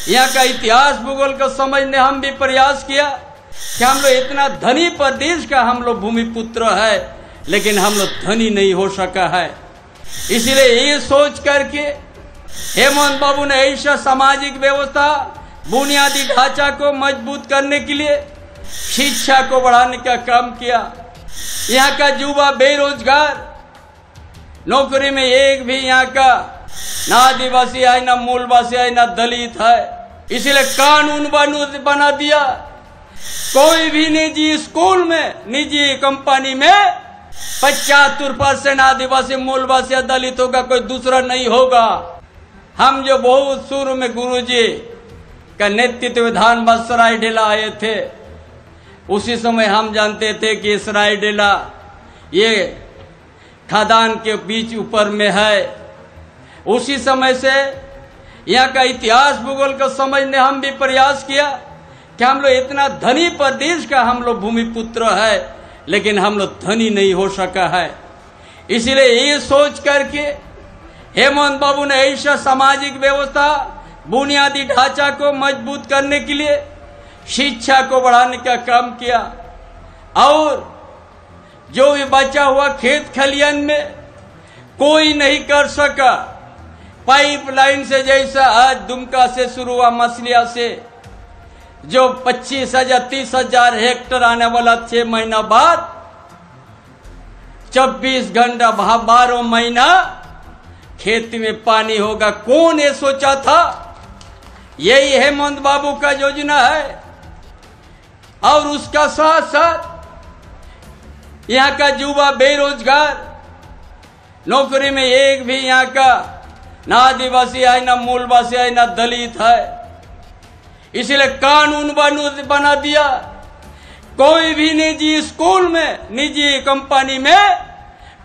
यहाँ का इतिहास भूगोल को समझने हम भी प्रयास किया कि हम लोग इतना धनी प्रदेश का हम लोग भूमिपुत्र है, लेकिन हम लोग धनी नहीं हो सका है। इसलिए ये सोच करके हेमंत बाबू ने ऐसा सामाजिक व्यवस्था बुनियादी ढांचा को मजबूत करने के लिए शिक्षा को बढ़ाने का काम किया। यहाँ का युवा बेरोजगार, नौकरी में एक भी यहाँ का ना आदिवासी है, ना मूलवासी है, ना दलित है। इसलिए कानून बना दिया, कोई भी निजी स्कूल में, निजी कंपनी में 75% आदिवासी मूलवासी या दलितों का कोई दूसरा नहीं होगा। हम जो बहुत शुरू में गुरुजी का नेतृत्व विधान सरायडेला आए थे, उसी समय हम जानते थे कि सरायडेला ये खदान के बीच ऊपर में है। उसी समय से यहाँ का इतिहास भूगोल को समझने हम भी प्रयास किया कि हम लोग इतना धनी प्रदेश का हम लोग भूमिपुत्र है, लेकिन हम लोग धनी नहीं हो सका है। इसलिए ये सोच करके हेमंत बाबू ने ऐसा सामाजिक व्यवस्था बुनियादी ढांचा को मजबूत करने के लिए शिक्षा को बढ़ाने का काम किया। और जो भी बचा हुआ खेत खलियान में कोई नहीं कर सका, पाइपलाइन से जैसा आज दुमका से शुरू हुआ मछलिया से जो 25,000 30,000 हेक्टेयर आने वाला 6 महीना बाद 24 घंटा 12 महीना खेती में पानी होगा, कौन ये सोचा था? यही हेमंत बाबू का योजना है। और उसका साथ साथ यहाँ का युवा बेरोजगार, नौकरी में एक भी यहाँ का ना आदिवासी है, ना मूलवासी है, ना दलित है। इसलिए कानून बना दिया, कोई भी निजी स्कूल में, निजी कंपनी में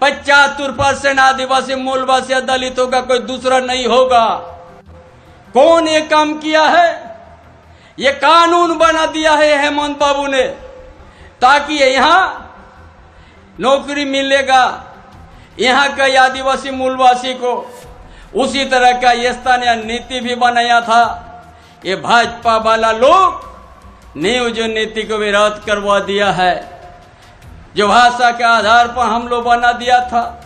75% आदिवासी मूलवासी या दलितों का कोई दूसरा नहीं होगा। कौन ये काम किया है? ये कानून बना दिया है हेमंत बाबू ने, ताकि यहाँ नौकरी मिलेगा यहाँ का आदिवासी मूलवासी को। उसी तरह का ये स्थानीय नीति भी बनाया था। ये भाजपा वाला लोग ने जो नीति को भी रद्द करवा दिया है, जो भाषा के आधार पर हम लोग बना दिया था।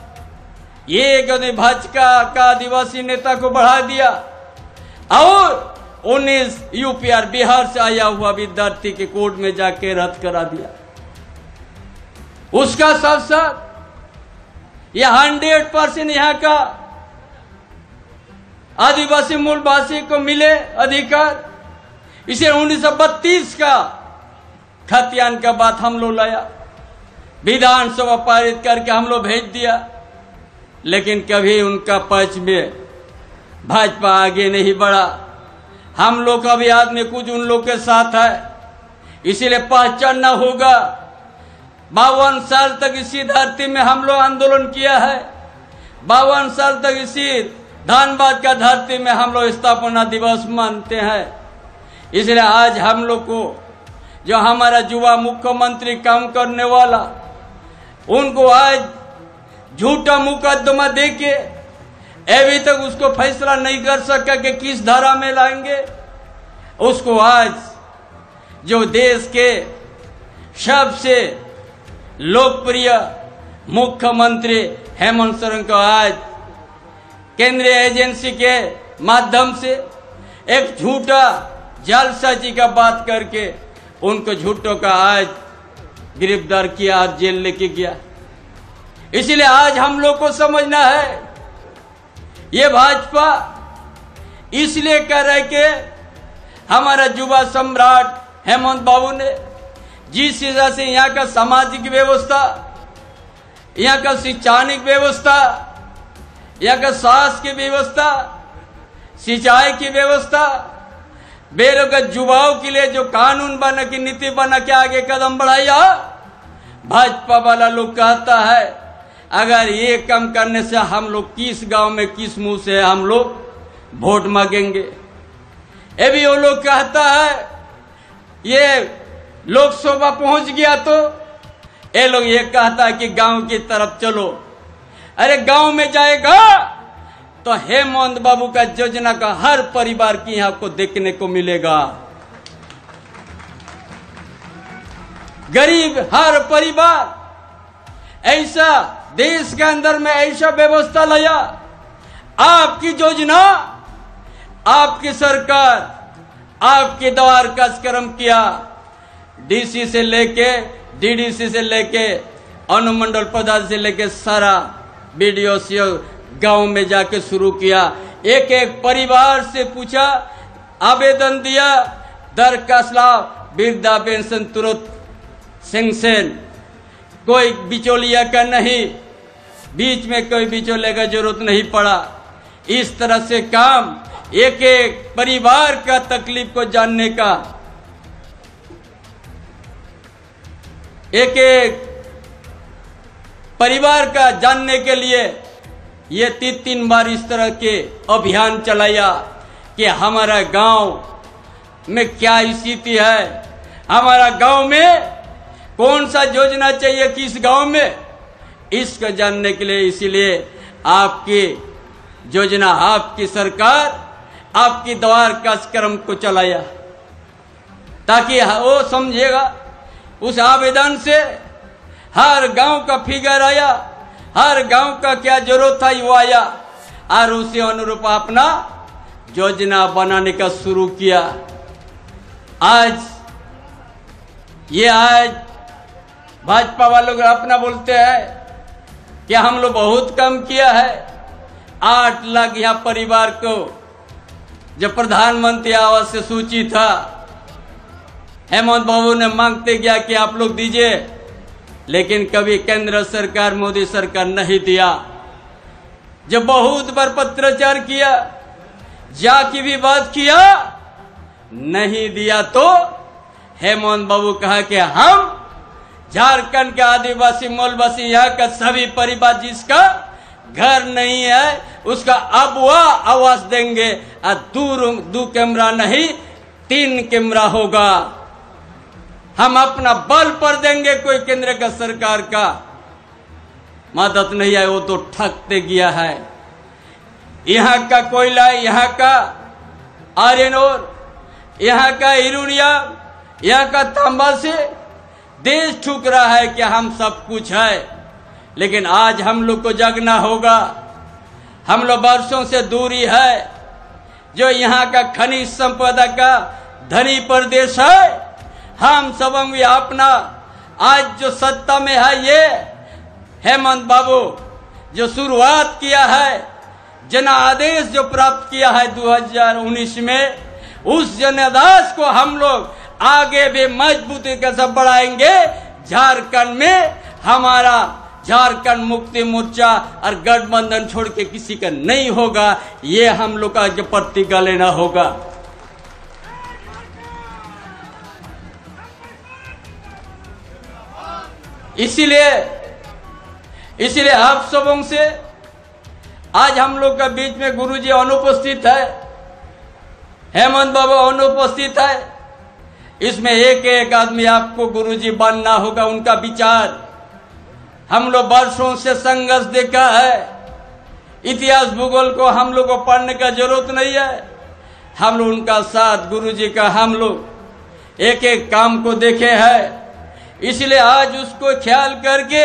ये भाजपा का आदिवासी नेता को बढ़ा दिया और 19 यूपी और बिहार से आया हुआ विद्यार्थी के कोर्ट में जाके रद्द करा दिया। उसका साथ साथ यह 100% यहाँ का आदिवासी मूलवासी को मिले अधिकार। इसे 1932 का खतियान का बात हम लोग लाया, विधानसभा पारित करके हम लोग भेज दिया, लेकिन कभी उनका पक्ष में भाजपा आगे नहीं बढ़ा। हम लोग का भी आदमी कुछ उन लोग के साथ है, इसीलिए पहचानना होगा। 52 साल तक इसी धरती में हम लोग आंदोलन किया है। 52 साल तक इसी धनबाद का धरती में हम लोग स्थापना दिवस मानते हैं। इसलिए आज हम लोग को जो हमारा युवा मुख्यमंत्री काम करने वाला, उनको आज झूठा मुकदमा देके अभी तक उसको फैसला नहीं कर सका कि किस धारा में लाएंगे उसको। आज जो देश के सबसे लोकप्रिय मुख्यमंत्री हेमंत सोरेन को आज केंद्रीय एजेंसी के माध्यम से एक झूठा जालसाजी का बात करके उनको झूठों का आज गिरफ्तार किया, आज जेल लेके गया। इसलिए आज हम लोग को समझना है, ये भाजपा इसलिए कह रहे कि हमारा युवा सम्राट हेमंत बाबू ने जिस हिसाब से यहाँ का सामाजिक व्यवस्था, यहाँ का शैक्षणिक व्यवस्था, यहाँ का स्वास्थ्य की व्यवस्था, सिंचाई की व्यवस्था, बेरोजगार युवाओं के लिए जो कानून बना की नीति बना के आगे कदम बढ़ाया, भाजपा वाला लोग कहता है अगर ये काम करने से हम लोग किस गांव में किस मुंह से हम लोग वोट मांगेंगे। ये भी वो लोग कहता है ये लोकसभा पहुंच गया तो ये लोग ये कहता है कि गांव की तरफ चलो। अरे गांव में जाएगा तो हेमंत बाबू का योजना का हर परिवार की यहाँ आपको देखने को मिलेगा। गरीब हर परिवार, ऐसा देश के अंदर में ऐसा व्यवस्था लाया। आपकी योजना, आपकी सरकार, आपके द्वार का कर्म किया। डीसी से लेके डीडीसी से लेके अनुमंडल पदाधिकारी से लेके सारा बीडीओ सीओ गांव में जाके शुरू किया। एक एक परिवार से पूछा, आवेदन दिया, दरखास्त लाओ, वृद्धा पेंशन तुरंत सैंक्शन, कोई बिचौलिया का नहीं, बीच में कोई बिचौलिया का जरूरत नहीं पड़ा। इस तरह से काम, एक एक परिवार का तकलीफ को जानने का, एक एक परिवार का जानने के लिए ये 3 बार इस तरह के अभियान चलाया कि हमारा गांव में क्या स्थिति है, हमारा गांव में कौन सा योजना चाहिए किस गांव में, इसको जानने के लिए। इसीलिए आपकी योजना, आपकी सरकार, आपकी द्वार का कर्म को चलाया ताकि वो समझेगा। उस आवेदन से हर गांव का फिगर आया, हर गांव का क्या जरूरत था वो आया और उसी अनुरूप अपना योजना बनाने का शुरू किया। आज भाजपा वालों को अपना बोलते हैं कि हम लोग बहुत कम किया है। 8 लाख यहाँ परिवार को जो प्रधानमंत्री आवास से सूची था, हेमंत बाबू ने मांगते गया कि आप लोग दीजिए, लेकिन कभी केंद्र सरकार, मोदी सरकार नहीं दिया। जब बहुत बार पत्राचार किया, जाके भी बात किया, नहीं दिया, तो हेमंत बाबू कहा कि हम झारखंड के आदिवासी मूलवासी यहाँ का सभी परिवार जिसका घर नहीं है उसका अब वह आवास देंगे और 2 कैमरा नहीं 3 कैमरा होगा। हम अपना बल पर देंगे, कोई केंद्र का सरकार का मदद नहीं है, वो तो ठगते गया है। यहाँ का कोयला, यहाँ का आयरन ओर, यहाँ का यूरेनियम, यहाँ का तांबा से देश ठुक रहा है कि हम सब कुछ है। लेकिन आज हम लोग को जागना होगा। हम लोग वर्षों से दूरी है, जो यहाँ का खनिज संपदा का धनी प्रदेश है। हम सब भी अपना आज जो सत्ता में है, ये हेमंत बाबू जो शुरुआत किया है, जनादेश जो प्राप्त किया है 2019 में, उस जनादेश को हम लोग आगे भी मजबूती के साथ बढ़ाएंगे। झारखंड में हमारा झारखंड मुक्ति मोर्चा और गठबंधन छोड़ के किसी का नहीं होगा, ये हम लोग का जो प्रतिज्ञा लेना होगा। इसीलिए आप सबों से आज हम लोग का बीच में गुरुजी अनुपस्थित है, हेमंत बाबू अनुपस्थित है। इसमें एक एक आदमी आपको गुरुजी बनना होगा। उनका विचार हम लोग वर्षों से संघर्ष देखा है। इतिहास भूगोल को हम लोग को पढ़ने का जरूरत नहीं है। हम लोग उनका साथ, गुरुजी का हम लोग एक एक काम को देखे हैं। इसलिए आज उसको ख्याल करके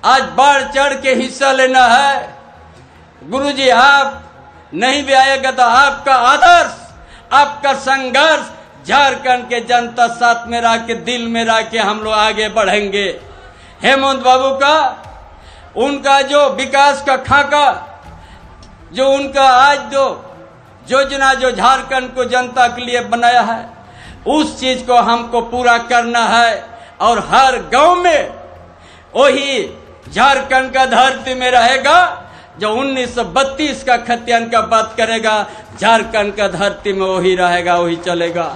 आज बढ़ चढ़ के हिस्सा लेना है। गुरुजी आप नहीं भी आएगा तो आपका आदर्श, आपका संघर्ष झारखंड के जनता साथ में रह के, दिल में रह के हम लोग आगे बढ़ेंगे। हेमंत बाबू का, उनका जो विकास का खाका, जो उनका आज जो योजना जो झारखंड को जनता के लिए बनाया है, उस चीज को हमको पूरा करना है। और हर गांव में वही झारखंड का धरती में रहेगा जो 1932 का खतियान का बात करेगा। झारखंड का धरती में वही रहेगा, वही चलेगा।